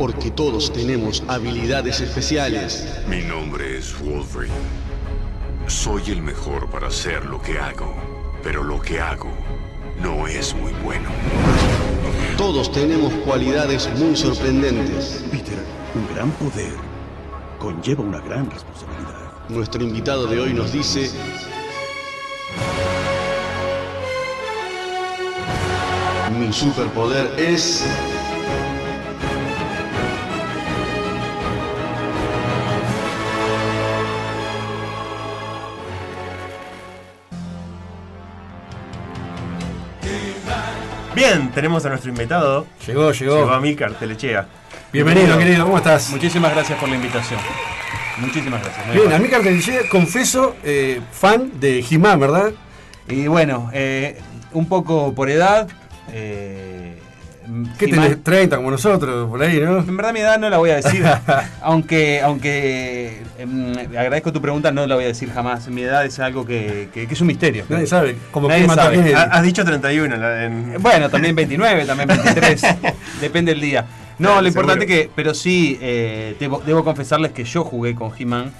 porque todos tenemos habilidades especiales. Mi nombre es Wolverine. Soy el mejor para hacer lo que hago, pero lo que hago no es muy bueno. Todos tenemos cualidades muy sorprendentes. Peter, un gran poder conlleva una gran responsabilidad. Nuestro invitado de hoy nos dice: mi superpoder es... Bien, tenemos a nuestro invitado. Llegó Amílcar Telechea. Bienvenido, querido, ¿cómo estás? Muchísimas gracias por la invitación. Muchísimas gracias. Bien, Amílcar Telechea, confeso, fan de He-Man, ¿verdad? Y bueno, un poco por edad. ¿Qué tenés? 30 como nosotros, por ahí, ¿no? En verdad mi edad no la voy a decir, aunque agradezco tu pregunta, no la voy a decir jamás. Mi edad es algo que es un misterio. Nadie sabe. Como Nadie sabe. Has dicho 31. Bueno, también 29, también 23. Depende del día. No, claro, lo importante que... Pero sí, debo confesarles que yo jugué con He-Man.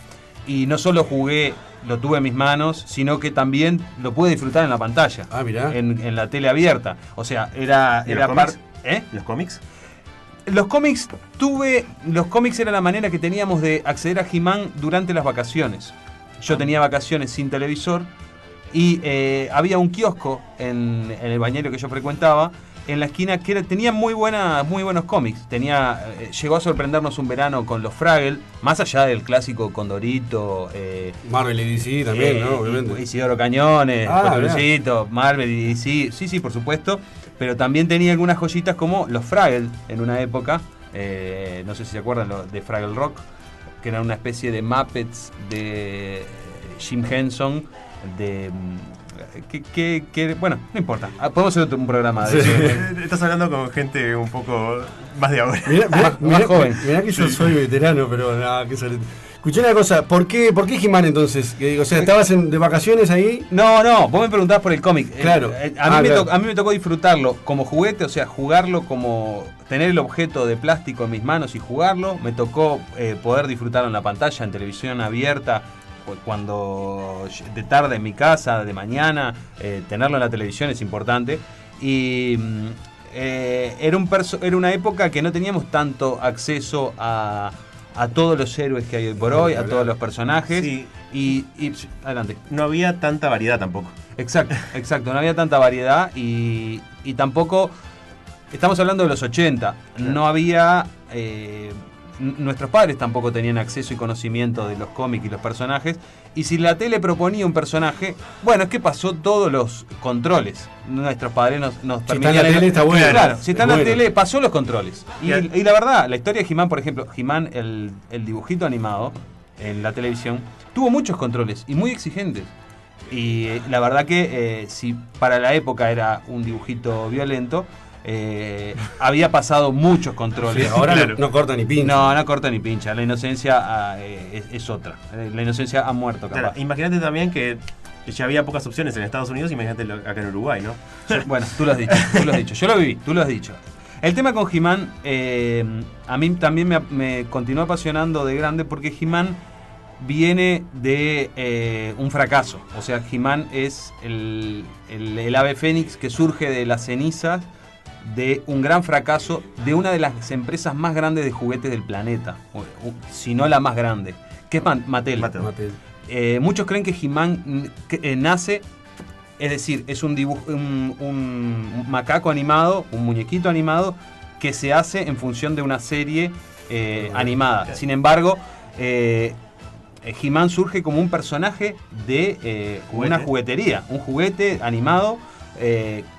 Y no solo jugué, lo tuve en mis manos, sino que también lo pude disfrutar en la pantalla. Ah, mirá. En la tele abierta. O sea, era parte... ¿Los cómics? Los cómics era la manera que teníamos de acceder a He-Man durante las vacaciones. Yo tenía vacaciones sin televisor y había un kiosco en el bañero que yo frecuentaba en la esquina que tenía muy buenos cómics. Llegó a sorprendernos un verano con los Fraggle, más allá del clásico Condorito, Marvel y DC también, ¿no? Obviamente. Isidoro Cañones, Potrocito, Marvel y DC, sí, por supuesto. Pero también tenía algunas joyitas como los Fraggle en una época, no sé si se acuerdan de Fraggle Rock, que eran una especie de Muppets de Jim Henson, bueno, no importa, podemos hacer un programa de eso. Estás hablando con gente un poco más de ahora, más joven. Mirá que yo soy veterano, pero nada, que sale. Escuché una cosa, ¿por qué He-Man entonces? O sea, ¿estabas de vacaciones ahí? No, vos me preguntabas por el cómic. Claro. A mí me tocó disfrutarlo como juguete, o sea, jugarlo como tener el objeto de plástico en mis manos y jugarlo. Me tocó poder disfrutarlo en la pantalla, en televisión abierta, cuando de tarde en mi casa, de mañana, tenerlo en la televisión es importante. Y era una época que no teníamos tanto acceso a todos los héroes que hay hoy por hoy, a todos los personajes. Sí. Y adelante. No había tanta variedad tampoco. Exacto, no había tanta variedad y tampoco, estamos hablando de los 80, no había, nuestros padres tampoco tenían acceso y conocimiento de los cómics y los personajes, y si la tele proponía un personaje, bueno, es que pasó todos los controles. Nuestros padres nos permitían... Si está en la tele está bueno. Claro, si está en la tele pasó los controles. Y la verdad, la historia de He-Man, por ejemplo, He-Man, el dibujito animado en la televisión, tuvo muchos controles y muy exigentes. Y la verdad que si para la época era un dibujito violento, había pasado muchos controles. Sí, ahora claro. No corta ni pincha. No corta ni pincha. La inocencia es otra. La inocencia ha muerto, capaz. Claro, imagínate también que ya había pocas opciones en Estados Unidos, imagínate acá en Uruguay, ¿no? Bueno, tú lo has dicho. Yo lo viví, tú lo has dicho. El tema con He-Man, a mí también me continuó apasionando de grande porque He-Man viene de un fracaso. O sea, He-Man es el ave fénix que surge de las cenizas de un gran fracaso de una de las empresas más grandes de juguetes del planeta, si no la más grande, que es Mattel. Muchos creen que He-Man nace, es decir, es un macaco animado, un muñequito animado que se hace en función de una serie animada. Claro. Sin embargo, He-Man surge como un personaje de una juguetería, un juguete animado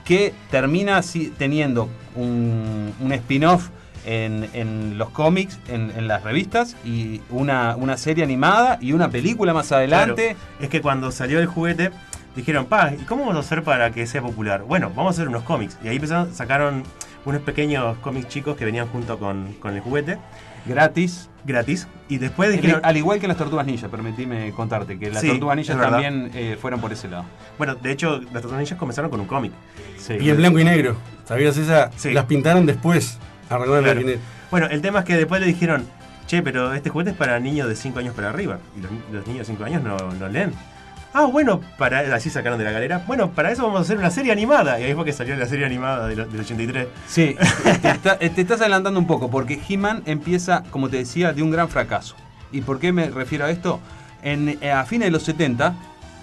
que termina teniendo un spin-off en los cómics, en las revistas, y una serie animada y una película más adelante. Claro. Es que cuando salió el juguete dijeron, ¿y cómo vamos a hacer para que sea popular? Bueno, vamos a hacer unos cómics. Y ahí sacaron unos pequeños cómics chicos que venían junto con el juguete. Gratis. Y después dijeron... Al igual que las Tortugas Ninja, permitime contarte, que las Tortugas Ninja también fueron por ese lado. Bueno, de hecho, las Tortugas Ninja comenzaron con un cómic. Sí. Y en blanco y negro. ¿Sabías esa? Sí. Las pintaron después. Claro. Bueno, el tema es que después le dijeron, che, pero este juguete es para niños de 5 años para arriba. Y los niños de 5 años no leen. Ah, bueno, así sacaron de la galera. Bueno, para eso vamos a hacer una serie animada. Y ahí fue que salió la serie animada del 83. Sí, te estás adelantando un poco, porque He-Man empieza, como te decía, de un gran fracaso. ¿Y por qué me refiero a esto? A fines de los 70,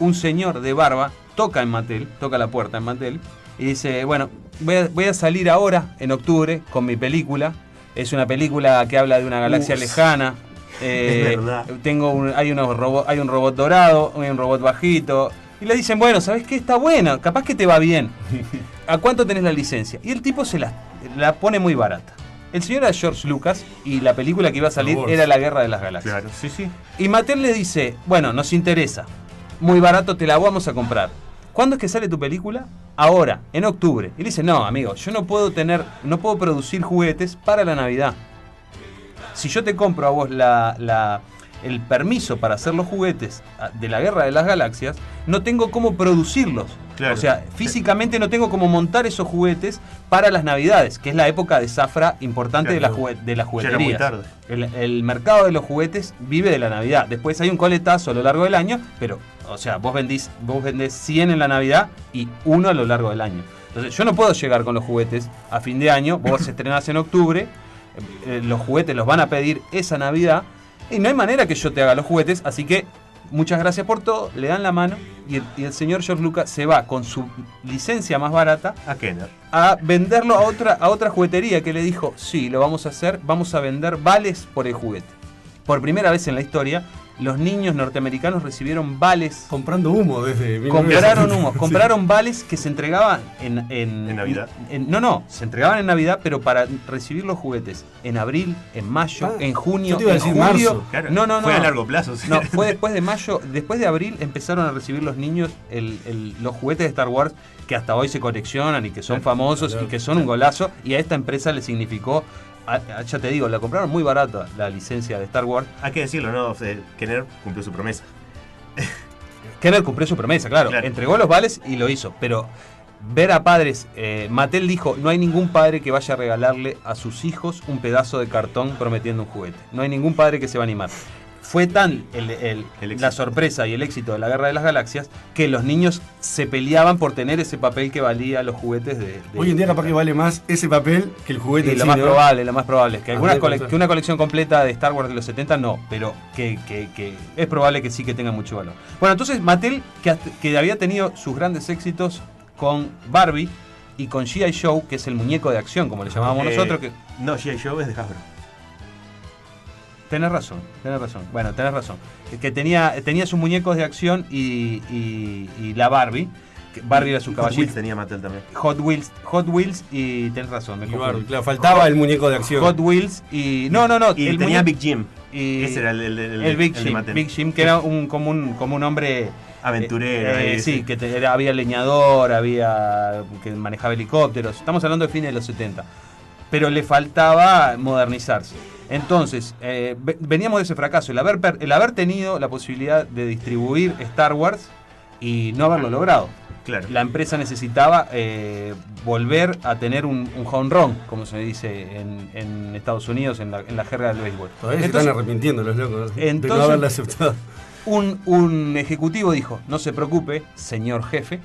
un señor de barba toca la puerta en Mattel, y dice, bueno, voy a salir ahora, en octubre, con mi película. Es una película que habla de una galaxia lejana. Es verdad. Hay un robot dorado, hay un robot bajito. Y le dicen, bueno, ¿sabes qué? Está buena, capaz que te va bien. ¿A cuánto tenés la licencia? Y el tipo se la pone muy barata. El señor era George Lucas y la película que iba a salir era La Guerra de las Galaxias. Claro, sí. Y Mattel le dice, bueno, nos interesa. Muy barato, te la vamos a comprar. ¿Cuándo es que sale tu película? Ahora, en octubre. Y le dice, no, amigo, yo no puedo producir juguetes para la Navidad. Si yo te compro a vos el permiso para hacer los juguetes de la Guerra de las Galaxias, no tengo cómo producirlos. Claro. O sea, físicamente no tengo cómo montar esos juguetes para las Navidades, que es la época de zafra importante de las jugueterías. Era muy tarde. El mercado de los juguetes vive de la Navidad. Después hay un coletazo a lo largo del año, pero, o sea, vos vendés 100 en la Navidad y 1 a lo largo del año. Entonces, yo no puedo llegar con los juguetes a fin de año, vos estrenás en octubre, los juguetes los van a pedir esa Navidad, y no hay manera que yo te haga los juguetes, así que muchas gracias por todo, le dan la mano y el señor George Lucas se va con su licencia más barata a Kenner a venderlo a otra juguetería que le dijo, sí, lo vamos a hacer, vamos a vender vales por el juguete. Por primera vez en la historia, los niños norteamericanos recibieron vales. Comprando humo desde... Compraron vales que se entregaban en Navidad. Se entregaban en Navidad, pero para recibir los juguetes en abril, en mayo, en junio, en julio. Marzo. Claro, fue a largo plazo. Sí. No, fue después de mayo, después de abril empezaron a recibir los niños los juguetes de Star Wars que hasta hoy se coleccionan y que son famosos y que son un golazo, y a esta empresa le significó... Ya te digo, la compraron muy barata la licencia de Star Wars. Hay que decirlo, ¿no? Kenner cumplió su promesa. Kenner cumplió su promesa, claro. Entregó los vales y lo hizo. Pero ver a padres... Mattel dijo, no hay ningún padre que vaya a regalarle a sus hijos un pedazo de cartón prometiendo un juguete. No hay ningún padre que se va a animar. Fue tan la sorpresa y el éxito de la Guerra de las Galaxias que los niños se peleaban por tener ese papel que valía los juguetes de... Hoy en día capaz que vale más ese papel que el juguete. Lo más probable. Que una colección completa de Star Wars de los 70 no, pero que es probable que sí que tenga mucho valor. Bueno, entonces Mattel, que había tenido sus grandes éxitos con Barbie y con G.I. Joe, que es el muñeco de acción, como le llamábamos nosotros. No, G.I. Joe es de Hasbro. Tenés razón. Bueno, tenés razón. Que tenía sus muñecos de acción y la Barbie. Barbie era su caballito. Hot Wheels tenía Mattel también. Hot Wheels y tenés razón. Claro, faltaba el muñeco de acción. Hot Wheels y... No. Y tenía Big Jim. Ese era el Big de Jim. Mattel. Big Jim, que era como un hombre... aventurero. Sí, que había leñador, que manejaba helicópteros. Estamos hablando de fines de los 70. Pero le faltaba modernizarse. Entonces, veníamos de ese fracaso, el haber tenido la posibilidad de distribuir Star Wars y no haberlo logrado. Claro. La empresa necesitaba volver a tener un home run, como se dice en Estados Unidos, en la jerga del béisbol. Todavía se están arrepintiendo los locos de no haberla aceptado. Un ejecutivo dijo, no se preocupe, señor jefe,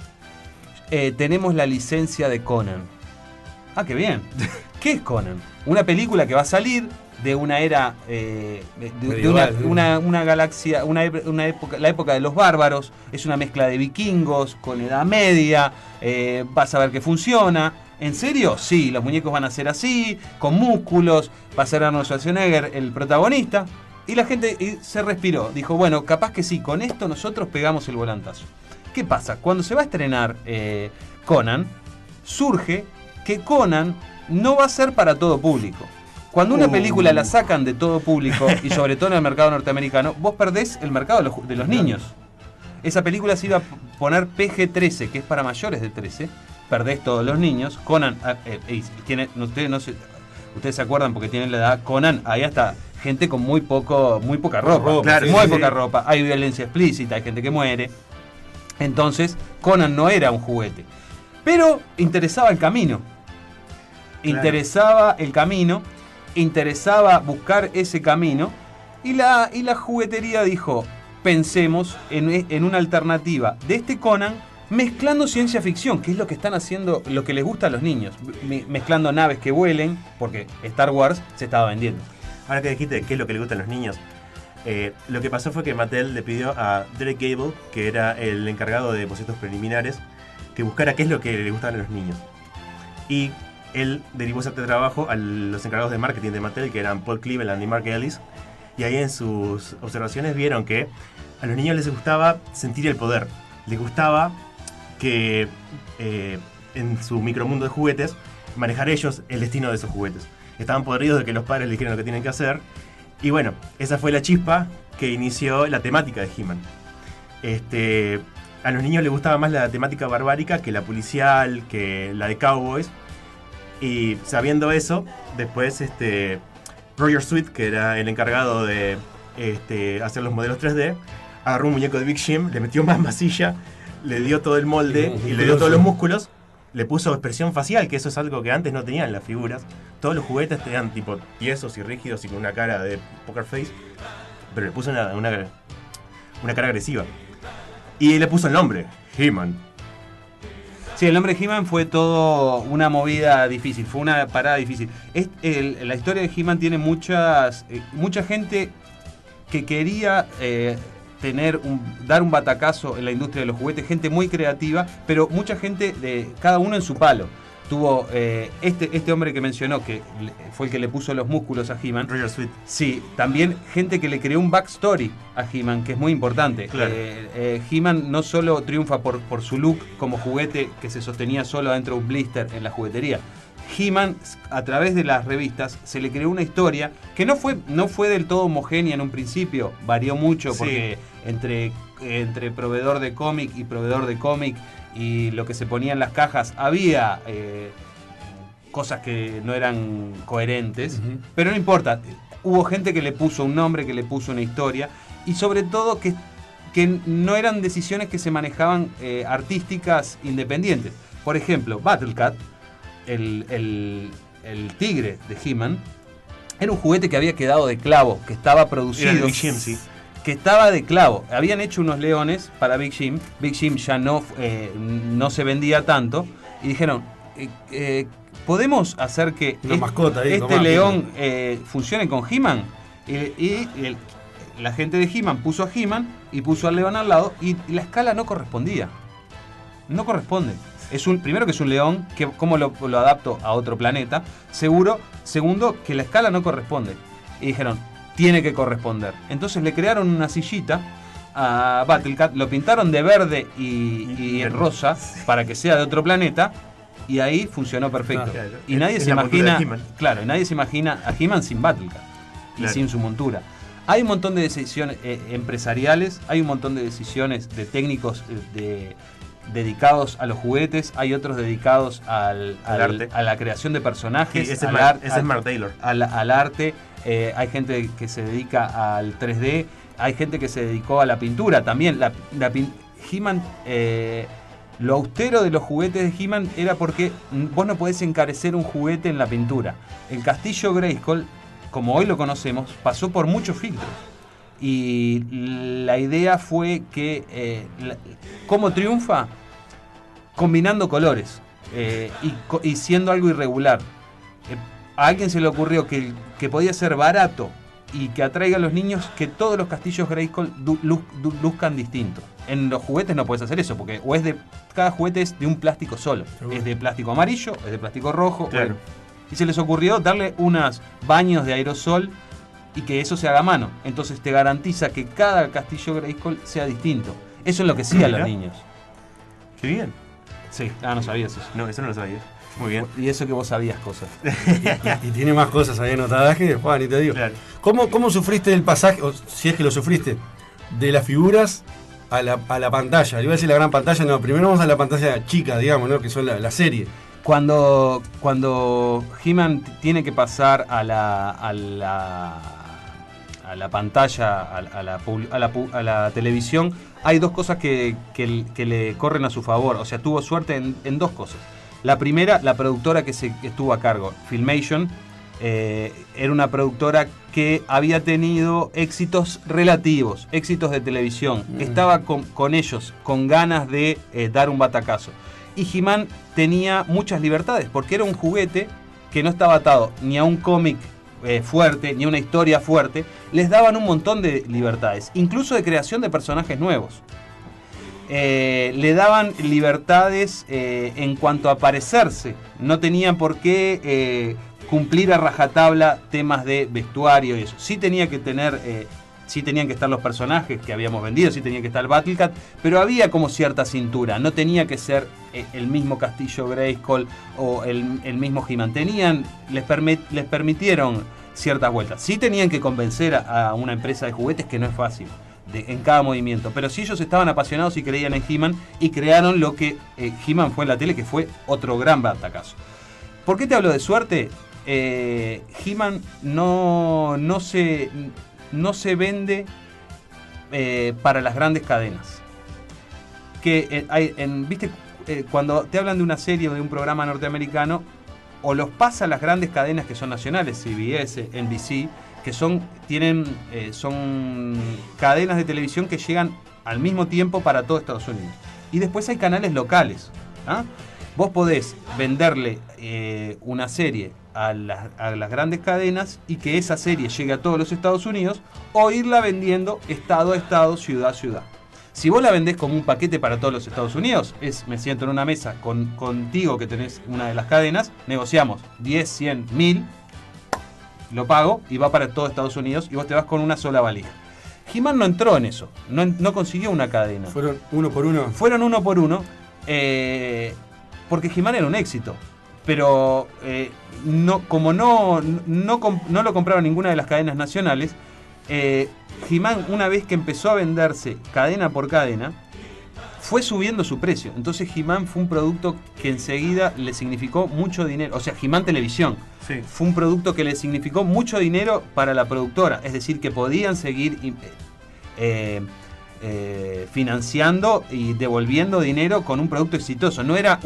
tenemos la licencia de Conan. Ah, qué bien. ¿Qué es Conan? Una película que va a salir de una era, una galaxia, una época, la época de los bárbaros. Es una mezcla de vikingos con Edad Media. Vas a ver que funciona. ¿En serio? Sí, los muñecos van a ser así, con músculos. Va a ser Arnold Schwarzenegger el protagonista. Y la gente se respiró. Dijo, bueno, capaz que sí, con esto nosotros pegamos el volantazo. ¿Qué pasa? Cuando se va a estrenar Conan, surge que Conan no va a ser para todo público. Cuando una película la sacan de todo público, y sobre todo en el mercado norteamericano, vos perdés el mercado de los niños. Esa película se iba a poner PG-13, que es para mayores de 13. Perdés todos los niños. Conan, ustedes se acuerdan porque tienen la edad. Conan, ahí hasta gente con muy poca ropa. Claro, muy poca ropa. Hay violencia explícita, hay gente que muere. Entonces, Conan no era un juguete. Pero interesaba el camino. interesaba buscar ese camino y la juguetería dijo, pensemos en una alternativa de este Conan mezclando ciencia ficción, que es lo que están haciendo, lo que les gusta a los niños, mezclando naves que vuelen, porque Star Wars se estaba vendiendo. Ahora que dijiste qué es lo que le gusta a los niños, lo que pasó fue que Mattel le pidió a Derek Gable, que era el encargado de bocetos preliminares, que buscara qué es lo que le gustaba a los niños. Y él derivó ese trabajo a los encargados de marketing de Mattel, que eran Paul Cleveland y Mark Ellis, y ahí en sus observaciones vieron que a los niños les gustaba sentir el poder, les gustaba que en su micromundo de juguetes manejar ellos el destino de esos juguetes. Estaban podridos de que los padres les dijeran lo que tienen que hacer. Y bueno, esa fue la chispa que inició la temática de He-Man. A los niños les gustaba más la temática barbárica que la policial, que la de cowboys. Y sabiendo eso, después Roger Sweet, que era el encargado de hacer los modelos 3D, agarró un muñeco de Big Jim, le metió más masilla, le dio todo el molde y le dio todos los músculos, le puso expresión facial, que eso es algo que antes no tenían las figuras. Todos los juguetes tenían tipo tiesos y rígidos y con una cara de poker face, pero le puso una cara agresiva. Y le puso el nombre, He-Man. Sí, el nombre He-Man fue todo una movida difícil, fue una parada difícil. La historia de He-Man tiene mucha gente que quería dar un batacazo en la industria de los juguetes, gente muy creativa, pero mucha gente de cada uno en su palo. Tuvo este hombre que mencionó, que fue el que le puso los músculos a He-Man. Roger Sweet. Sí, también gente que le creó un backstory a He-Man, que es muy importante. Claro. He-Man no solo triunfa por su look como juguete que se sostenía solo dentro de un blister en la juguetería. He-Man, a través de las revistas, se le creó una historia que no fue del todo homogénea en un principio. Varió mucho porque entre proveedor de cómic y proveedor de cómic y lo que se ponía en las cajas había cosas que no eran coherentes, pero no importa. Hubo gente que le puso un nombre, que le puso una historia, y sobre todo que no eran decisiones que se manejaban artísticas independientes. Por ejemplo, Battle Cat, el tigre de He-Man, era un juguete que había quedado de clavo, que estaba producido, Big Jim, sí, que estaba de clavo. Habían hecho unos leones para Big Jim. Big Jim ya no se vendía tanto y dijeron, ¿podemos hacer que este león funcione con He-Man? Y la gente de He-Man puso a He-Man y puso al león al lado, y la escala no correspondía. No corresponde. Primero que es un león, que ¿cómo lo adapto a otro planeta? Segundo, que la escala no corresponde. Y dijeron, tiene que corresponder. Entonces le crearon una sillita a Battle Cat, lo pintaron de verde y rosa para que sea de otro planeta, y ahí funcionó perfecto. Claro. Y nadie se imagina, nadie se imagina a He-Man sin Battle Cat y sin su montura. Hay un montón de decisiones empresariales, hay un montón de decisiones de técnicos dedicados a los juguetes, hay otros dedicados al arte, a la creación de personajes, ese es Mark Taylor. Al arte. Hay gente que se dedica al 3D, hay gente que se dedicó a la pintura también. He-Man, lo austero de los juguetes de He-Man era porque vos no podés encarecer un juguete en la pintura. El castillo Grayskull, como hoy lo conocemos, pasó por muchos filtros. Y la idea fue que, ¿cómo triunfa? Combinando colores y siendo algo irregular. A alguien se le ocurrió que podía ser barato y que atraiga a los niños, que todos los castillos Grayskull luzcan distintos. En los juguetes no puedes hacer eso, porque cada juguete es de un plástico solo. Seguro. Es de plástico amarillo, es de plástico rojo. Claro. Y se les ocurrió darle unos baños de aerosol y que eso se haga a mano. Entonces te garantiza que cada castillo Grayskull sea distinto. Eso enloquecía a los niños. Qué bien. Sí, no sabías eso. No, eso no lo sabía. Muy bien. Y eso que vos sabías cosas. y tiene más cosas ahí anotadas que Juan, y te digo. Claro. ¿Cómo sufriste el pasaje, o si es que lo sufriste, de las figuras a la pantalla? Iba a decir la gran pantalla, no, primero vamos a la pantalla chica, digamos, ¿no? Que son la serie. Cuando He-Man tiene que pasar a la pantalla, a la televisión, hay dos cosas que le corren a su favor. O sea, tuvo suerte en dos cosas. La primera, la productora que estuvo a cargo, Filmation, era una productora que había tenido éxitos relativos, éxitos de televisión. Estaba con ellos, con ganas de dar un batacazo. Y He-Man tenía muchas libertades, porque era un juguete que no estaba atado ni a un cómic fuerte, ni a una historia fuerte. Les daban un montón de libertades, incluso de creación de personajes nuevos. Le daban libertades en cuanto a parecerse. No tenían por qué cumplir a rajatabla temas de vestuario y eso. Sí tenía que tener, sí tenían que estar los personajes que habíamos vendido, sí tenía que estar el Battlecat, pero había como cierta cintura. No tenía que ser el mismo Castillo Grayskull o el mismo He-Man. Les permitieron ciertas vueltas. Sí tenían que convencer a una empresa de juguetes, que no es fácil, en cada movimiento. Pero sí, ellos estaban apasionados y creían en He-Man y crearon lo que He-Man fue en la tele, que fue otro gran batacazo. ¿Por qué te hablo de suerte? He-Man no se vende para las grandes cadenas. ¿Viste? Cuando te hablan de una serie o de un programa norteamericano, o los pasa a las grandes cadenas que son nacionales, CBS, NBC, que son cadenas de televisión que llegan al mismo tiempo para todo Estados Unidos. Y después hay canales locales. Vos podés venderle una serie a las grandes cadenas y que esa serie llegue a todos los Estados Unidos, o irla vendiendo estado a estado, ciudad a ciudad. Si vos la vendés como un paquete para todos los Estados Unidos, me siento en una mesa contigo que tenés una de las cadenas, negociamos 10, 100, 1000, lo pago y va para todo Estados Unidos y vos te vas con una sola valija. He-Man no entró en eso, no consiguió una cadena. ¿Fueron uno por uno? Fueron uno por uno, porque He-Man era un éxito. Pero como no lo compraron ninguna de las cadenas nacionales, He-Man, una vez que empezó a venderse cadena por cadena, fue subiendo su precio. Entonces He-Man fue un producto que enseguida le significó mucho dinero. O sea, He-Man Televisión fue un producto que le significó mucho dinero para la productora. Es decir, que podían seguir financiando y devolviendo dinero con un producto exitoso. No era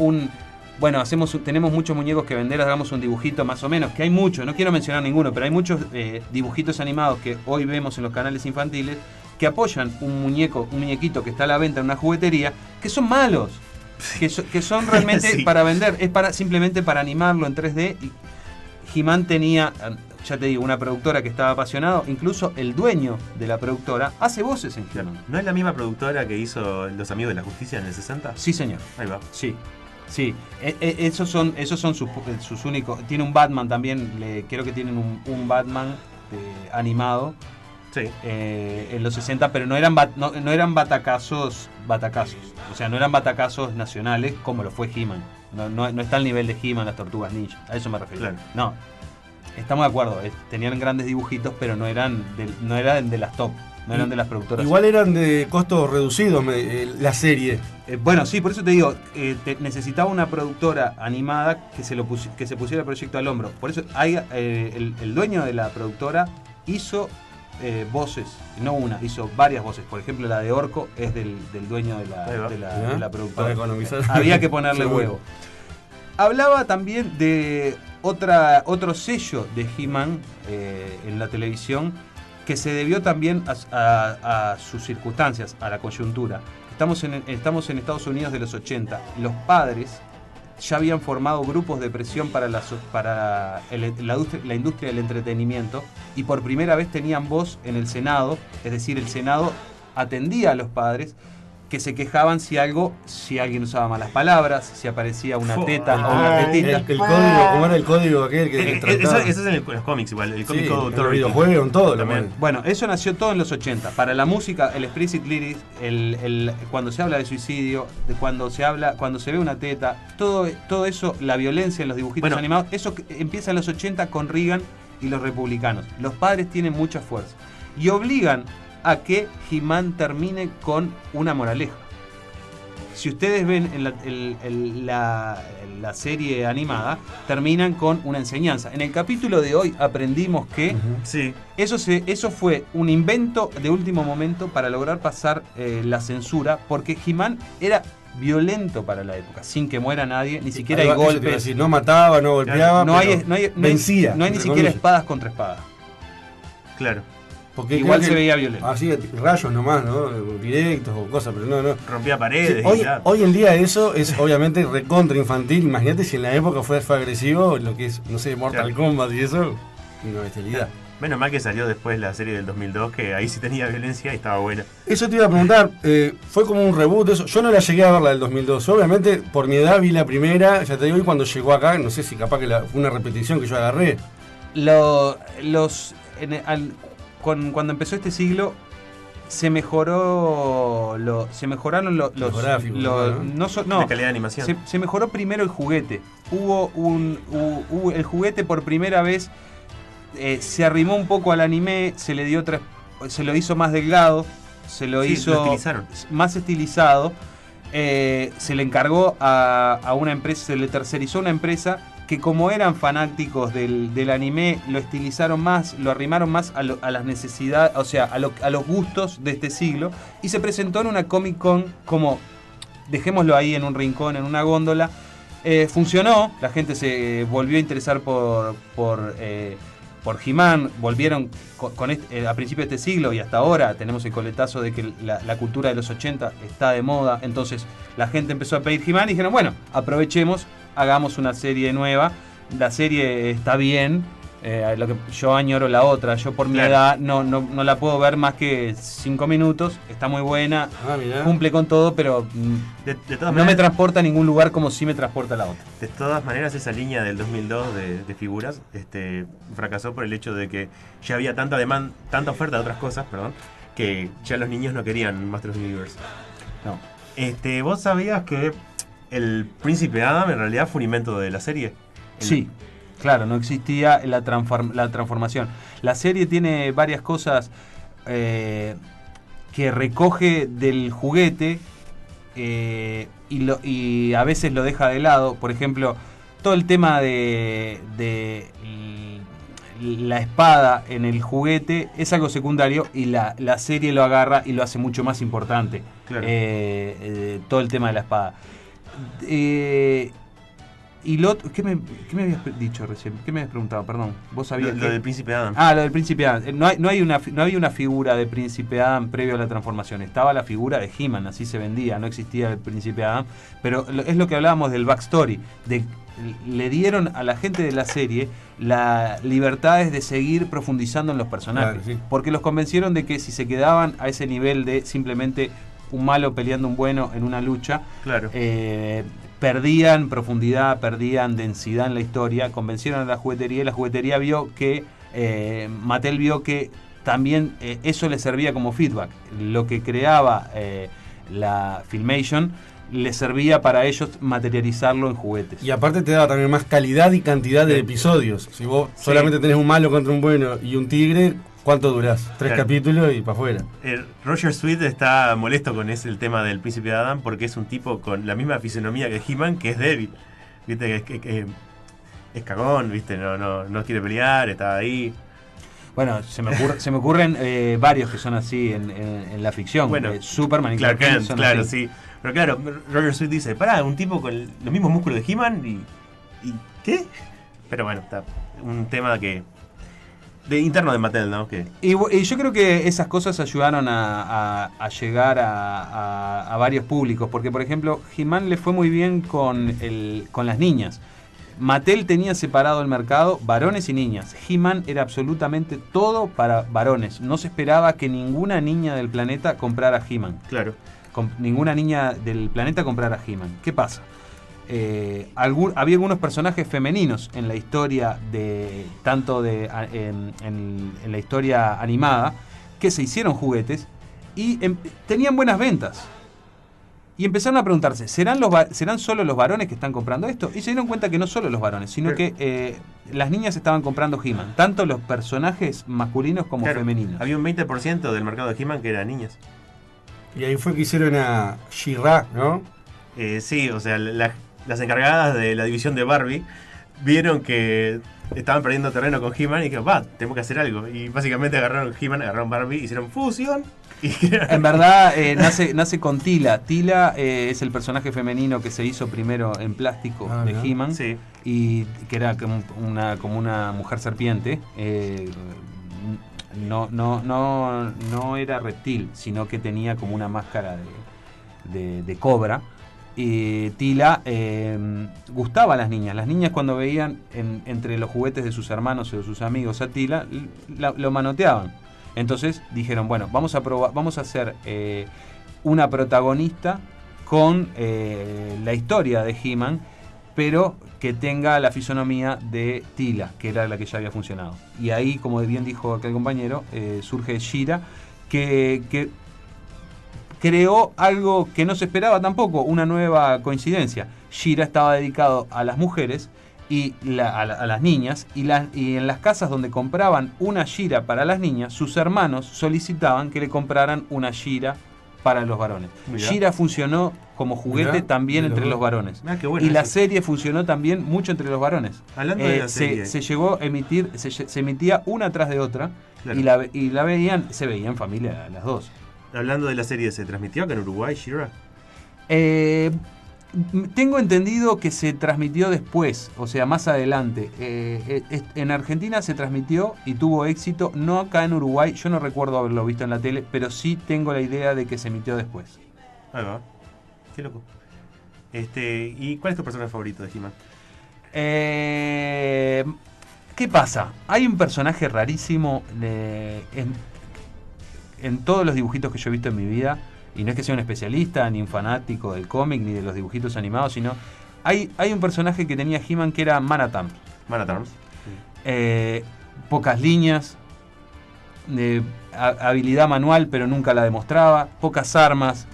bueno, tenemos muchos muñecos que vender, hagamos un dibujito más o menos, que hay muchos, no quiero mencionar ninguno, pero hay muchos dibujitos animados que hoy vemos en los canales infantiles que apoyan un muñequito que está a la venta en una juguetería, que son malos, que son realmente para vender, es simplemente para animarlo en 3D. Y He-Man tenía, ya te digo, una productora que estaba apasionado, incluso el dueño de la productora hace voces en He-Man. ¿No es la misma productora que hizo Los Amigos de la Justicia en el 60? Sí, señor. Ahí va. Sí, esos son sus únicos. Tiene un Batman también, creo que tienen un Batman animado en los 60, pero no eran batacazos. O sea, no eran batacazos nacionales como lo fue He-Man. No está al nivel de He-Man, las Tortugas Ninja. A eso me refiero. Claro. No, estamos de acuerdo. Tenían grandes dibujitos, pero no eran de las top. No eran de las productoras. Igual eran de costos reducidos la serie. Bueno, sí, por eso te digo, necesitaba una productora animada que se pusiera el proyecto al hombro. Por eso el dueño de la productora hizo voces, no una, hizo varias voces. Por ejemplo, la de Orco es del dueño de la productora. Había que ponerle huevo. Hablaba también de otro sello de He-Man en la televisión, que se debió también a sus circunstancias, a la coyuntura. Estamos en Estados Unidos de los 80. Los padres ya habían formado grupos de presión para la industria del entretenimiento, y por primera vez tenían voz en el Senado. Es decir, el Senado atendía a los padres que se quejaban si alguien usaba malas palabras, si aparecía una teta o una tetita. El código, ¿cómo era el código aquel que eso es en los cómics igual, el Comic Code Authority. El videojuego, en todo también. Bueno, eso nació todo en los 80. Para la música, el explicit lyrics, cuando se habla de suicidio, cuando se ve una teta, todo eso, la violencia en los dibujitos animados, eso empieza en los 80 con Reagan y los republicanos. Los padres tienen mucha fuerza y obligan a que He-Man termine con una moraleja. Si ustedes ven en la serie animada, terminan con una enseñanza. En el capítulo de hoy aprendimos que eso fue un invento de último momento para lograr pasar la censura, porque He-Man era violento para la época, sin que muera nadie, ni siquiera hay golpes. Decir, no mataba, no golpeaba, vencía. No hay ni siquiera espadas contra espadas. Claro. Porque igual se veía violento. Así, rayos nomás, ¿no? Directos o cosas, pero no. Rompía paredes. Sí, hoy en día eso es obviamente recontra infantil. Imagínate si en la época fue agresivo, lo que es, no sé, Mortal Kombat y eso, una bestialidad. Menos mal que salió después la serie del 2002, que ahí sí tenía violencia y estaba buena. Eso te iba a preguntar, fue como un reboot eso. Yo no la llegué a ver la del 2002. Obviamente, por mi edad vi la primera, ya te digo, y cuando llegó acá, no sé si capaz que fue una repetición que yo agarré. Cuando empezó este siglo se mejoraron los gráficos, la calidad de animación. Se mejoró primero el juguete. Hubo el juguete por primera vez, se arrimó un poco al anime, se lo hizo más delgado, lo estilizaron. Más estilizado. Se le encargó a una empresa, se le tercerizó a una empresa que, como eran fanáticos del anime, lo estilizaron más, lo arrimaron más a las necesidades, o sea, a los gustos de este siglo, y se presentó en una Comic Con como, dejémoslo ahí en un rincón, en una góndola. Funcionó, la gente se volvió a interesar por He-Man, volvieron a principios de este siglo y hasta ahora tenemos el coletazo de que la cultura de los 80 está de moda, entonces la gente empezó a pedir He-Man y dijeron, bueno, aprovechemos, hagamos una serie nueva. La serie está bien, lo que yo añoro la otra, yo por mi edad no la puedo ver más que 5 minutos, está muy buena, cumple con todo, pero de todas no maneras, me transporta a ningún lugar como sí me transporta la otra. De todas maneras, esa línea del 2002 de figuras fracasó por el hecho de que ya había tanta oferta de otras cosas, que ya los niños no querían Masters of the Universe. No. ¿Vos sabías que el Príncipe Adam en realidad fue un invento de la serie? Sí, claro, no existía la transformación. La serie tiene varias cosas que recoge del juguete y a veces lo deja de lado. Por ejemplo, todo el tema de la espada en el juguete es algo secundario y la serie lo agarra y lo hace mucho más importante. Claro. Todo el tema de la espada. Y ¿qué me habías dicho recién? ¿Qué me habías preguntado? Perdón. ¿Vos sabías lo del Príncipe Adam? Lo del Príncipe Adam. No había una figura de Príncipe Adam previo a la transformación. Estaba la figura de He-Man, así se vendía. No existía el Príncipe Adam. Pero es lo que hablábamos del backstory. Le dieron a la gente de la serie la libertad de seguir profundizando en los personajes. Claro, sí. Porque los convencieron de que si se quedaban a ese nivel de simplemente un malo peleando un bueno en una lucha, claro, perdían profundidad, perdían densidad en la historia. Convencieron a la juguetería y la juguetería vio que Mattel vio que también eso le servía como feedback. Lo que creaba la Filmation le servía para ellos materializarlo en juguetes. Y aparte te daba también más calidad y cantidad de episodios. Si vos solamente tenés un malo contra un bueno y un tigre, ¿cuánto durás? 3 capítulos y para afuera. Roger Sweet está molesto con el tema del Príncipe Adam porque es un tipo con la misma fisonomía que He-Man, que es débil. Viste que es cagón, viste, no quiere pelear, está ahí. Bueno, se me ocurren varios que son así en la ficción. Bueno, Superman y Clark Kent, son claro, así. sí. Pero claro, Roger Sweet dice, un tipo con los mismos músculos de He-Man y ¿qué? Pero bueno, está un tema de interno de Mattel, ¿no? Y yo creo que esas cosas ayudaron a llegar a varios públicos, porque por ejemplo, He-Man le fue muy bien con las niñas. Mattel tenía separado el mercado varones y niñas. He-Man era absolutamente todo para varones. No se esperaba que ninguna niña del planeta comprara He-Man. Claro. Ninguna niña del planeta comprara He-Man. ¿Qué pasa? Había algunos personajes femeninos en la historia en la historia animada que se hicieron juguetes y tenían buenas ventas. Y empezaron a preguntarse, ¿serán solo los varones que están comprando esto? Y se dieron cuenta que no solo los varones, sino que las niñas estaban comprando He-Man, tanto los personajes masculinos como femeninos. Había un 20% del mercado de He-Man que eran niñas. Y ahí fue que hicieron a She-Ra, ¿no? Sí, o sea, las encargadas de la división de Barbie vieron que estaban perdiendo terreno con He-Man y dijeron, tenemos que hacer algo. Y básicamente agarraron He-Man, agarraron Barbie, hicieron fusión. En verdad nace con Teela. Teela es el personaje femenino que se hizo primero en plástico de He-Man, sí. Y que era como una mujer serpiente. No era reptil, sino que tenía como una máscara de cobra. Y Teela gustaba a las niñas. Las niñas, cuando veían entre los juguetes de sus hermanos o de sus amigos a Teela, lo manoteaban. Entonces dijeron, bueno, vamos a hacer una protagonista con la historia de He-Man, pero que tenga la fisonomía de Teela, que era la que ya había funcionado. Y ahí, como bien dijo aquel compañero, surge She-Ra, que creó algo que no se esperaba tampoco, una nueva coincidencia. She-Ra estaba dedicado a las mujeres y a las niñas, y en las casas donde compraban una She-Ra para las niñas, sus hermanos solicitaban que le compraran una She-Ra para los varones. She-Ra funcionó como juguete también entre los varones. Y la serie funcionó también mucho entre los varones. Hablando de la serie, se llegó a emitir, se emitía una tras de otra, claro. y se veía en familia las dos. Hablando de la serie, ¿se transmitió acá en Uruguay, She-Ra? Tengo entendido que se transmitió después, o sea, más adelante. En Argentina se transmitió y tuvo éxito, no acá en Uruguay. Yo no recuerdo haberlo visto en la tele, pero sí tengo la idea de que se emitió después. Ahí va. Qué loco. ¿Y cuál es tu personaje favorito de He-Man? ¿Qué pasa? Hay un personaje rarísimo en todos los dibujitos que yo he visto en mi vida. Y no es que sea un especialista, ni un fanático del cómic, ni de los dibujitos animados, sino... Hay un personaje que tenía He-Man que era Man at Arms. Man at Arms. Pocas líneas, habilidad manual, pero nunca la demostraba, pocas armas,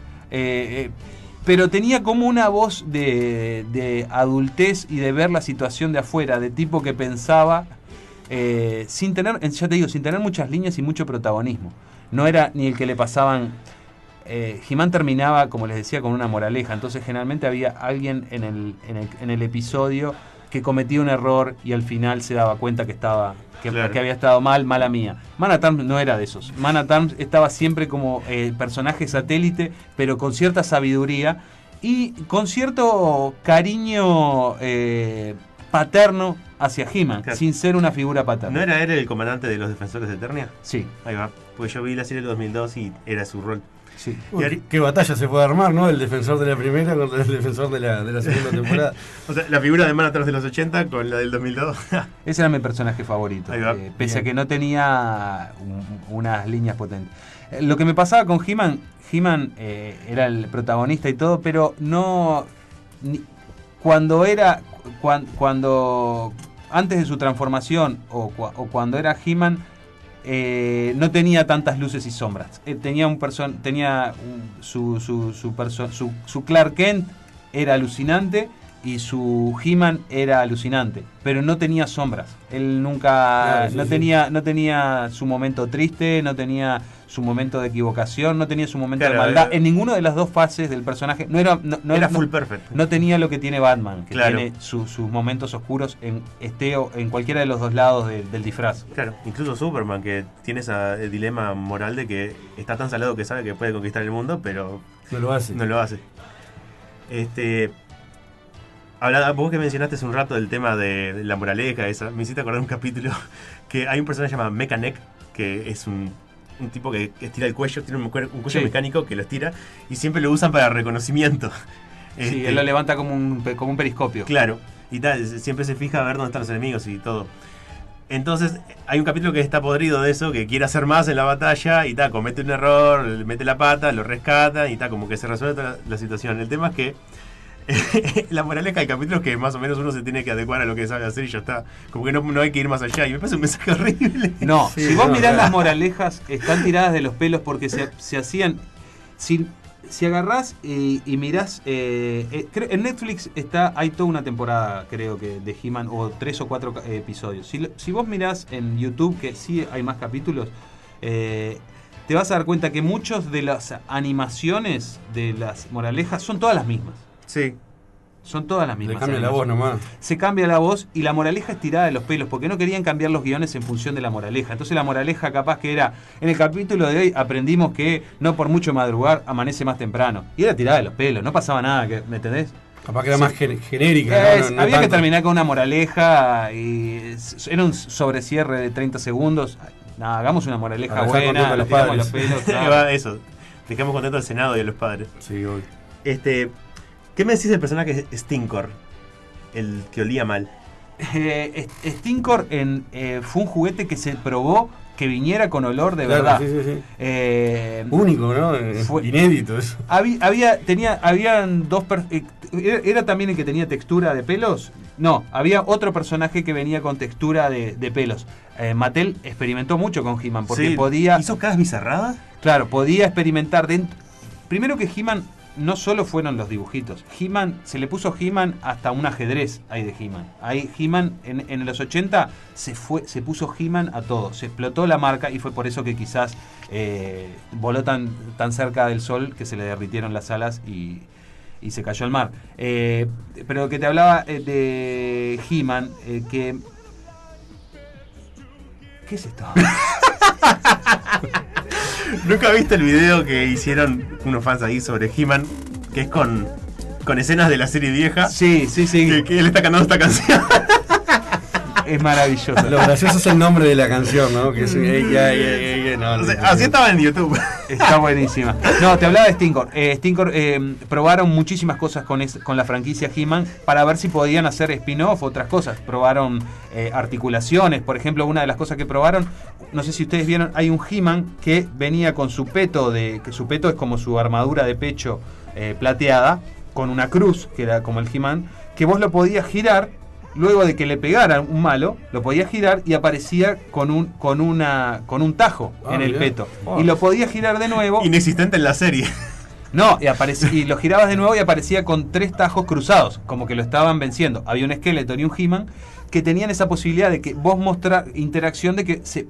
pero tenía como una voz de adultez y de ver la situación de afuera, de tipo que pensaba, sin tener muchas líneas y mucho protagonismo. No era ni el que le pasaban... He-Man terminaba, como les decía, con una moraleja. Entonces generalmente había alguien en el episodio que cometía un error y al final se daba cuenta que había estado mala mía. Man at Arms no era de esos. Man at Arms estaba siempre como personaje satélite, pero con cierta sabiduría y con cierto cariño paterno hacia He-Man, claro, sin ser una figura paterna. ¿No era él el comandante de los Defensores de Eternia? Sí. Ahí va. Pues yo vi la serie del 2002 y era su rol. Sí. Uy, qué batalla se puede armar, ¿no? El defensor de la primera contra el defensor de la segunda temporada. O sea, la figura de Man at Arms de los 80 con la del 2002. Ese era mi personaje favorito. Pese a que no tenía unas líneas potentes. Lo que me pasaba con He-Man era el protagonista y todo, pero no... Cuando antes de su transformación o cuando era He-Man, no tenía tantas luces y sombras. Su Clark Kent era alucinante y su He-Man era alucinante, pero no tenía sombras. Él nunca no tenía su momento triste, no tenía su momento de equivocación, no tenía su momento de maldad. En ninguna de las dos fases del personaje no era full perfect. No tenía lo que tiene Batman, que tiene sus momentos oscuros en cualquiera de los dos lados del disfraz. Claro, incluso Superman, que tiene ese dilema moral de que está tan salado que sabe que puede conquistar el mundo, pero no lo hace. Vos que mencionaste hace un rato del tema de la moraleja, me hiciste acordar un capítulo que hay un personaje llamado Mechanic, que es un tipo que estira el cuello, tiene un cuello mecánico que lo estira y siempre lo usan para reconocimiento. Sí, él lo levanta como un periscopio. Claro, y siempre se fija a ver dónde están los enemigos y todo. Entonces hay un capítulo que está podrido de eso, que quiere hacer más en la batalla y comete un error, le mete la pata, lo rescata y como que se resuelve toda la situación. El tema es que la moraleja del capítulo es que más o menos uno se tiene que adecuar a lo que sabe hacer y ya está. Como que no hay que ir más allá. Y me parece un mensaje horrible. No, sí, si vos mirás las moralejas, están tiradas de los pelos porque se hacían... Si agarrás y mirás... en Netflix hay toda una temporada, creo que, de He-Man, o 3 o 4 episodios. Si vos mirás en YouTube, que sí hay más capítulos, te vas a dar cuenta que muchas de las animaciones de las moralejas son todas las mismas. Sí. Son todas las mismas. Le cambia la voz nomás. Se cambia la voz y la moraleja es tirada de los pelos, porque no querían cambiar los guiones en función de la moraleja. Entonces la moraleja capaz que era, en el capítulo de hoy aprendimos que no por mucho madrugar amanece más temprano. Y era tirada de los pelos, no pasaba nada, ¿me entendés? Capaz que era más genérica. No había tanto. que terminar con una moraleja y era un sobrecierre de 30 segundos. Nada, hagamos una moraleja buena, a los tiramos los padres. pelos. Claro. Eso, dejamos contento al Senado y a los padres. Sí, hoy. ¿Qué me decís del personaje Stinkor? El que olía mal. Stinkor fue un juguete que se probó que viniera con olor de verdad. Sí. Único, ¿no? Fue inédito eso. Habían dos... ¿Era también el que tenía textura de pelos? No, había otro personaje que venía con textura de pelos. Mattel experimentó mucho con He-Man porque podía... ¿Hizo caras bizarradas? Claro, podía experimentar dentro... Primero que He-Man no solo fueron los dibujitos. He-Man, se le puso He-Man hasta un ajedrez ahí de He-Man. Ahí He-Man en los 80 se puso He-Man a todo. Se explotó la marca y fue por eso que quizás voló tan cerca del sol que se le derritieron las alas y se cayó al mar. Pero que te hablaba de He-Man, que... ¿Qué es esto? ¿Nunca viste el video que hicieron unos fans ahí sobre He-Man? Que es con escenas de la serie vieja. Sí. Que él está cantando esta canción. Es maravilloso. Lo gracioso es el nombre de la canción, ¿no? Que es así estaba en YouTube. Está buenísima. No, te hablaba de Stinkor. Stinkor probaron muchísimas cosas con la franquicia He-Man para ver si podían hacer spin-off, otras cosas. Probaron articulaciones. Por ejemplo, una de las cosas que probaron, no sé si ustedes vieron, hay un He-Man que venía con su peto, que su peto es como su armadura de pecho plateada, con una cruz, que era como el He-Man, que vos lo podías girar. Luego de que le pegaran un malo, lo podía girar y aparecía con un tajo en el peto. Y lo podía girar de nuevo. Inexistente en la serie. No, y lo girabas de nuevo y aparecía con 3 tajos cruzados, como que lo estaban venciendo. Había un Skeletor y un He-Man que tenían esa posibilidad de que vos mostrar interacción de que se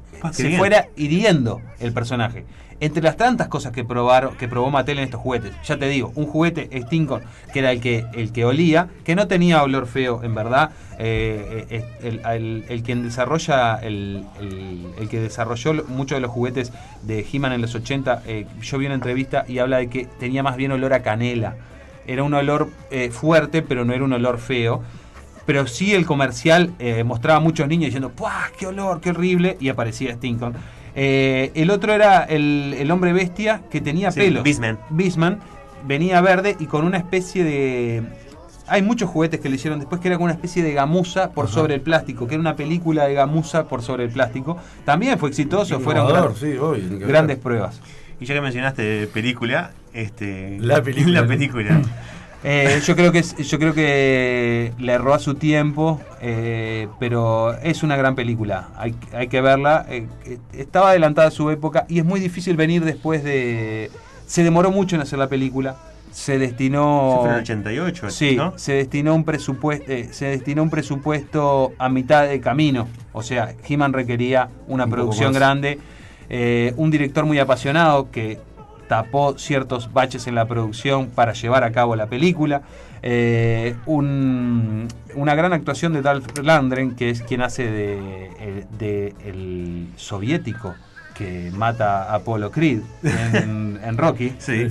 fuera hiriendo el personaje. Entre las tantas cosas que probó Mattel en estos juguetes, ya te digo, un juguete Stinkor, que era el que olía, que no tenía olor feo, en verdad. El quien desarrolla el que desarrolló muchos de los juguetes de He-Man en los 80, yo vi una entrevista y habla de que tenía más bien olor a canela. Era un olor fuerte, pero no era un olor feo. Pero sí el comercial mostraba a muchos niños diciendo ¡puah! ¡Qué olor! ¡Qué horrible! Y aparecía Stinkor. El otro era el hombre bestia que tenía pelos. Beastman venía verde y con una especie de... Hay muchos juguetes que le hicieron después que era con una especie de gamuza por sobre el plástico, que era una película de gamuza por sobre el plástico. También fue exitoso, fueron grandes pruebas. Y ya que mencionaste película, la película. Yo creo que le erró a su tiempo, pero es una gran película. Hay que verla. Estaba adelantada a su época y es muy difícil venir después de... Se demoró mucho en hacer la película. Se destinó... Fue en el 88, sí, ¿no? se destinó un presupuesto a mitad de camino. O sea, He-Man requería una producción grande, un director muy apasionado que tapó ciertos baches en la producción para llevar a cabo la película. Una gran actuación de Dolph Lundgren, que es quien hace de el soviético que mata a Apollo Creed en Rocky. Sí.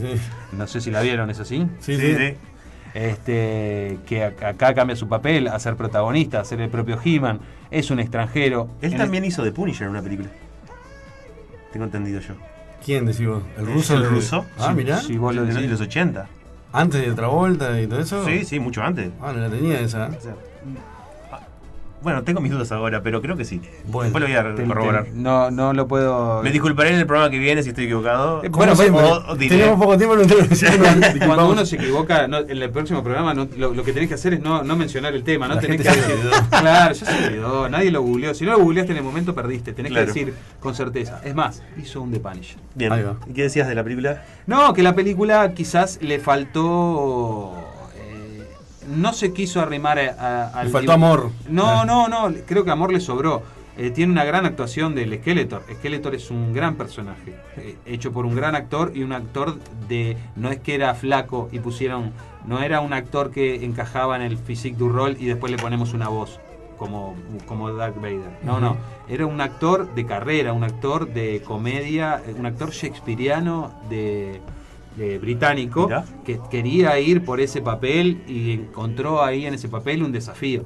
No sé si la vieron, ¿es así? Sí. Que acá cambia su papel a ser protagonista, a ser el propio He-Man. Es un extranjero. Él también hizo de Punisher en una película. Tengo entendido yo. ¿Quién decís vos? ¿El ruso? ¿El ruso? Ah, mirá. Si vos lo decís. De los 80. ¿Antes de Travolta y todo eso? Sí, mucho antes. Ah, no la tenía esa. O sea, bueno, tengo mis dudas ahora, pero creo que sí. Bueno, después lo voy a corroborar. No lo puedo... Me disculparé en el programa que viene si estoy equivocado. Bueno, tenemos poco tiempo. Cuando uno se equivoca, en el próximo programa lo que tenés que hacer es no mencionar el tema. No tenés que decir, claro, ya se olvidó, nadie lo googleó. Si no lo googleaste en el momento, perdiste. Tenés que decir con certeza. Es más, hizo un The Punisher. Bien. ¿Y qué decías de la película? No, que la película quizás le faltó... no se quiso arrimar al... Le faltó amor. No, creo que amor le sobró. Tiene una gran actuación del Skeletor. Skeletor es un gran personaje, hecho por un gran actor y un actor de... No es que era flaco y pusieron No era un actor que encajaba en el physique du rol y después le ponemos una voz como Darth Vader. No. Era un actor de carrera, un actor de comedia, un actor shakespeariano de británico. ¿Mirá? Que quería ir por ese papel y encontró ahí en ese papel un desafío.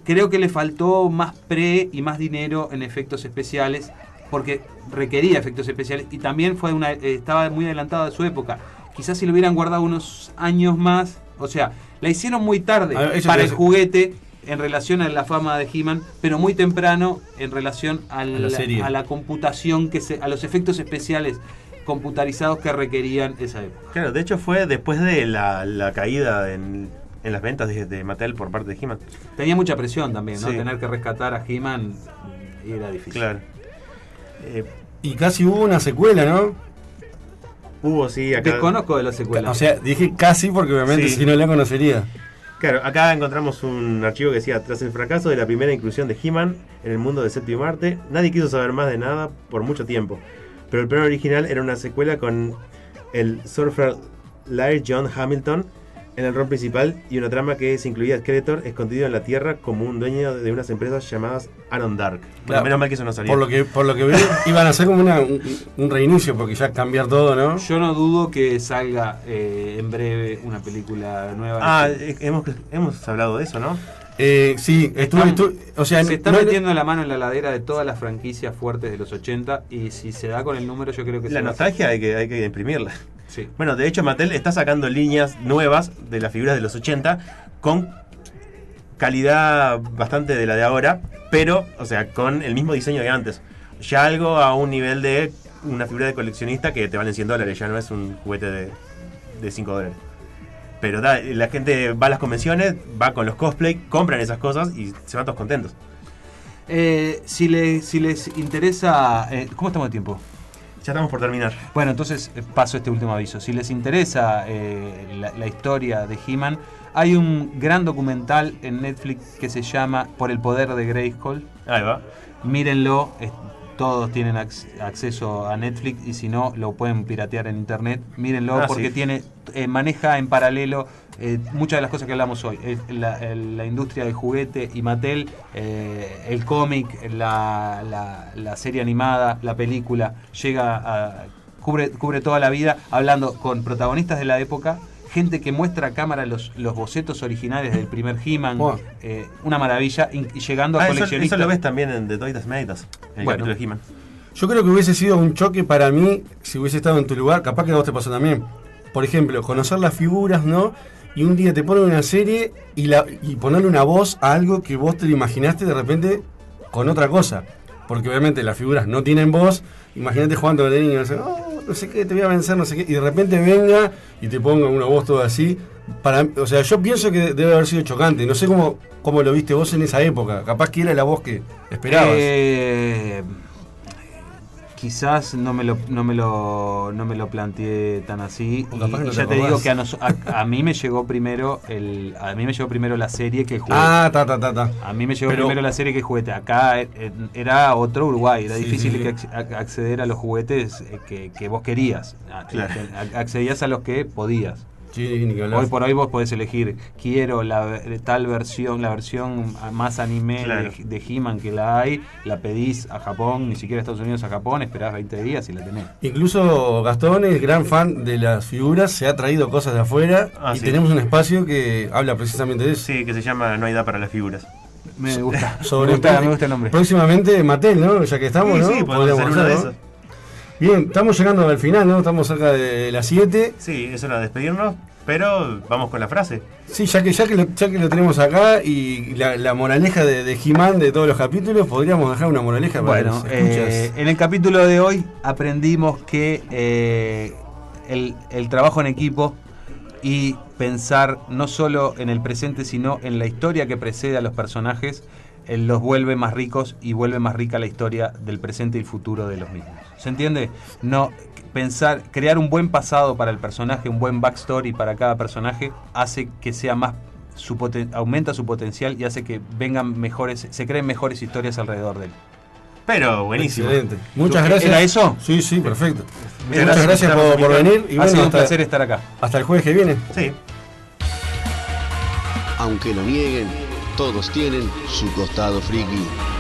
Creo que le faltó más y más dinero en efectos especiales, porque requería efectos especiales y también estaba muy adelantado de su época. Quizás si lo hubieran guardado unos años más, o sea, la hicieron muy tarde para el juguete en relación a la fama de He-Man, pero muy temprano en relación a la computación, a los efectos especiales computarizados que requerían esa época. Claro, de hecho fue después de la caída en las ventas de Mattel por parte de He-Man. Tenía mucha presión también, ¿no? Sí. Tener que rescatar a He-Man era difícil. Claro. Y casi hubo una secuela, ¿no? Hubo, sí, acá. Desconozco de la secuela. O sea, dije casi porque obviamente si no la conocería. Claro, acá encontramos un archivo que decía: tras el fracaso de la primera inclusión de He-Man en el mundo de Séptimo Arte, nadie quiso saber más de nada por mucho tiempo. Pero el plan original era una secuela con el surfer Laird John Hamilton en el rol principal y una trama que se incluía a Skeletor escondido en la Tierra como un dueño de unas empresas llamadas Anon Dark. Bueno, menos mal que eso no salió. Por lo que vi, iban a hacer como un reinicio, porque ya cambiar todo, ¿no? Yo no dudo que salga en breve una película nueva. Hemos hablado de eso, ¿no? Sí, o sea, se está metiendo la mano en la ladera de todas las franquicias fuertes de los 80 y si se da con el número yo creo que la nostalgia hay que imprimirla. Sí. Bueno, de hecho Mattel está sacando líneas nuevas de las figuras de los 80 con calidad bastante de la de ahora, pero, o sea, con el mismo diseño de antes. Ya algo a un nivel de una figura de coleccionista que te valen $100, ya no es un juguete de $5. Pero la gente va a las convenciones, va con los cosplay, compran esas cosas y se van todos contentos. Si les interesa... ¿Cómo estamos de tiempo? Ya estamos por terminar. Bueno, entonces paso este último aviso. Si les interesa la historia de He-Man, hay un gran documental en Netflix que se llama Por el poder de Grayskull. Ahí va. Mírenlo. Todos tienen acceso a Netflix y si no, lo pueden piratear en internet. Mírenlo porque maneja en paralelo muchas de las cosas que hablamos hoy. La industria del juguete y Mattel, el cómic, la serie animada, la película, cubre toda la vida hablando con protagonistas de la época, gente que muestra a cámara los bocetos originales del primer He-Man, una maravilla, y llegando a coleccionistas. Eso lo ves también en The Toy That Made Us, el capítulo de He-Man. Yo creo que hubiese sido un choque para mí si hubiese estado en tu lugar, capaz que a vos te pasó también. Por ejemplo, conocer las figuras, ¿no? Y un día te ponen una serie y ponerle una voz a algo que vos te lo imaginaste de repente con otra cosa. Porque obviamente las figuras no tienen voz. Imagínate jugando de niño, no sé qué, te voy a vencer, no sé qué, y de repente venga y te ponga una voz toda así. O sea, yo pienso que debe haber sido chocante. No sé cómo lo viste vos en esa época. Capaz que era la voz que esperabas. Quizás no me lo planteé tan así. Y ya te digo que a mí me llegó primero la serie que el juguete. A mí me llegó primero la serie que el juguete. Acá era otro Uruguay. Era difícil acceder a los juguetes que vos querías. Claro. Accedías a los que podías. Sí, hoy por hoy vos podés elegir, quiero tal versión, la versión más anime de He-Man que la hay, la pedís a Japón, ni siquiera a Estados Unidos, a Japón, esperás 20 días y la tenés. Incluso Gastón es gran fan de las figuras, se ha traído cosas de afuera y tenemos un espacio que habla precisamente de eso. Sí, que se llama No hay edad para las figuras. Me gusta, me gusta el nombre. Próximamente Mattel, ¿no? Ya que estamos, ¿no? Sí, podemos hacer una de esas. Bien, estamos llegando al final, ¿no? Estamos cerca de las 7. Sí, es hora de despedirnos, pero vamos con la frase. Sí, ya que lo tenemos acá y la moraleja de He-Man de todos los capítulos, podríamos dejar una moraleja para los escuchas. En el capítulo de hoy aprendimos que el trabajo en equipo y pensar no solo en el presente, sino en la historia que precede a los personajes, los vuelve más ricos y vuelve más rica la historia del presente y el futuro de los mismos. ¿Se entiende? No crear un buen pasado para el personaje, un buen backstory para cada personaje, hace que sea más aumenta su potencial y hace que se creen mejores historias alrededor de él. Pero buenísimo. Excelente. Muchas gracias. ¿Era eso? Sí, perfecto. Muchas gracias por venir. Y ha sido un placer estar acá. Hasta el jueves que viene. Sí. Aunque lo nieguen, todos tienen su costado friki.